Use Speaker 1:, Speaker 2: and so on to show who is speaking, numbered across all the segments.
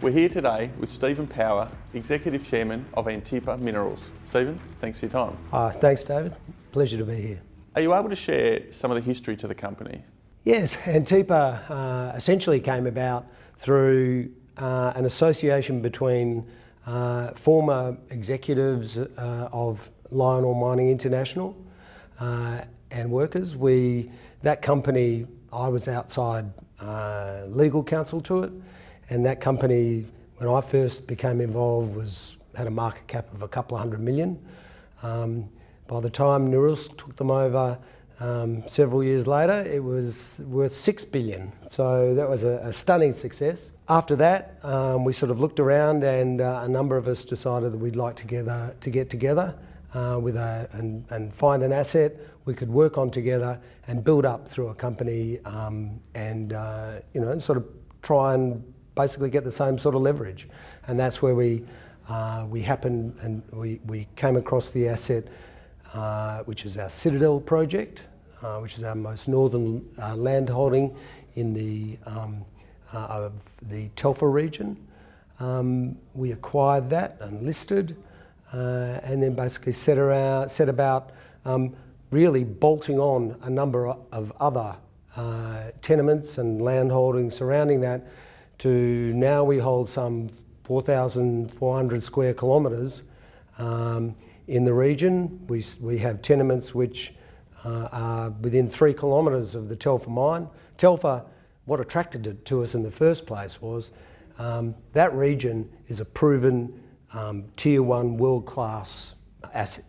Speaker 1: We're here today with Stephen Power, Executive Chairman of Antipa Minerals. Stephen, thanks for your time.
Speaker 2: Thanks, David. Pleasure to be here.
Speaker 1: Are you able to share some of the history to the company?
Speaker 2: Yes, Antipa essentially came about through an association between former executives of Lionel Mining International and workers. That company, I was outside legal counsel to it, and that company, when I first became involved, had a market cap of a couple of $100 million. By the time Norilsk took them over several years later, it was worth $6 billion. So that was a stunning success. After that, we sort of looked around, and a number of us decided that we'd like to get together and find an asset we could work on together and build up through a company, and sort of try and basically get the same sort of leverage. And that's where we happened, and we came across the asset, which is our Citadel project, which is our most northern land holding in of the Telfer region. We acquired that and listed, and then basically set about really bolting on a number of other tenements and land holdings surrounding that, to now we hold some 4,400 square kilometres in the region. We have tenements which are within 3 kilometres of the Telfer mine. Telfer, what attracted it to us in the first place was that region is a proven tier 1 world-class asset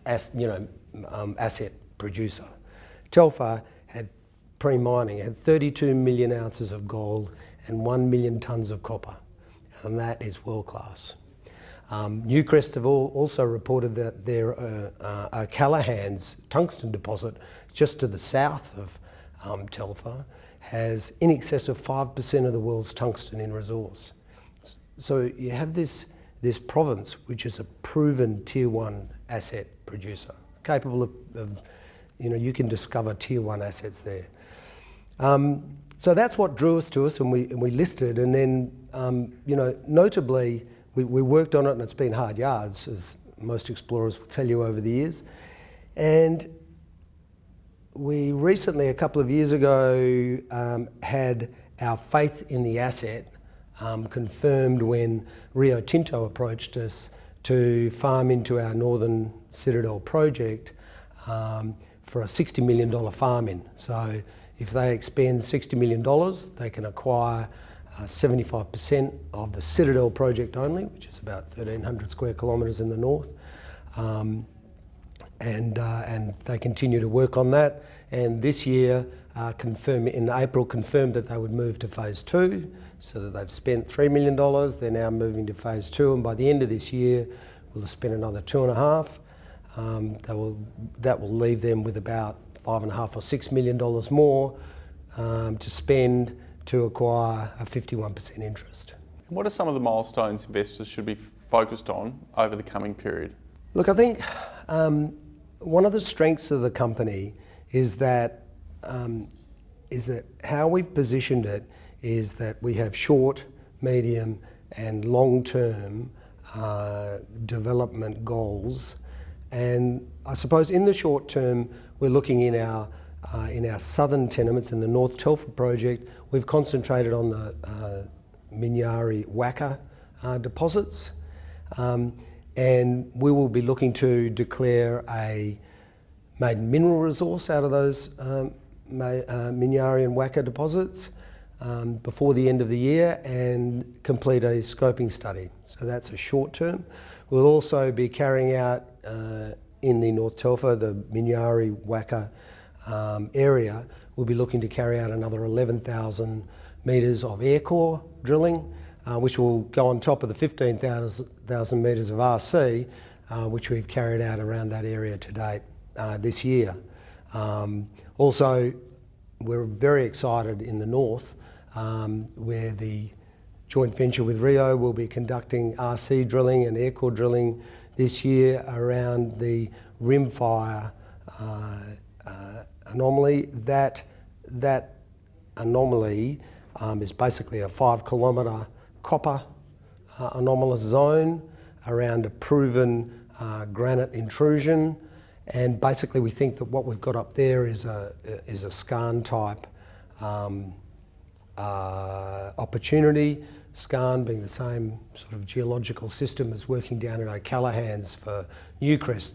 Speaker 2: producer. Telfer had pre-mining, had 32 million ounces of gold and 1 million tonnes of copper, and that is world-class. Newcrest have also reported that their O'Callaghans tungsten deposit just to the south of Telfer has in excess of 5% of the world's tungsten in resource. So you have this province which is a proven tier 1 asset producer, capable of you can discover tier 1 assets there. So that's what drew us to us, and we listed, and then notably we worked on it, and it's been hard yards, as most explorers will tell you over the years. And we recently, a couple of years ago, had our faith in the asset confirmed when Rio Tinto approached us to farm into our northern Citadel project for a $60 million farm-in. So if they expend $60 million, they can acquire 75% of the Citadel project only, which is about 1,300 square kilometres in the north. And they continue to work on that. And this year, in April, confirmed that they would move to phase 2, so that they've spent $3 million. They're now moving to phase 2, and by the end of this year, we'll have spent another $2.5 million. That will leave them with about $5.5 or $6 million more to spend to acquire a 51% interest.
Speaker 1: What are some of the milestones investors should be focused on over the coming period?
Speaker 2: Look, I think one of the strengths of the company is that how we've positioned it is that we have short, medium and long-term development goals. And I suppose in the short term, we're looking in our southern tenements in the North Telfer project. We've concentrated on the Minyari Waka deposits, and we will be looking to declare a maiden mineral resource out of those Minyari and Waka deposits before the end of the year, and complete a scoping study. So that's a short term. We'll also be carrying out in the North Telfer, the Minyari Waka area, we'll be looking to carry out another 11,000 metres of air core drilling, which will go on top of the 15,000 metres of RC, which we've carried out around that area to date this year. Also, we're very excited in the north, where the joint venture with Rio will be conducting RC drilling and air core drilling this year around the rimfire anomaly. That anomaly is basically a 5 kilometre copper anomalous zone around a proven granite intrusion, and basically we think that what we've got up there is a skarn type opportunity. Skarn being the same sort of geological system as working down at O'Callaghan's for Newcrest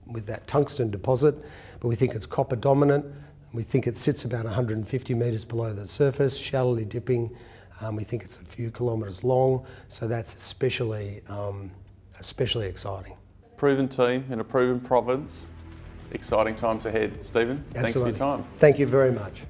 Speaker 2: with that tungsten deposit, but we think it's copper dominant. We think it sits about 150 metres below the surface, shallowly dipping. We think it's a few kilometres long, so that's especially exciting.
Speaker 1: Proven team in a proven province. Exciting times ahead. Stephen, thanks for your time.
Speaker 2: Thank you very much.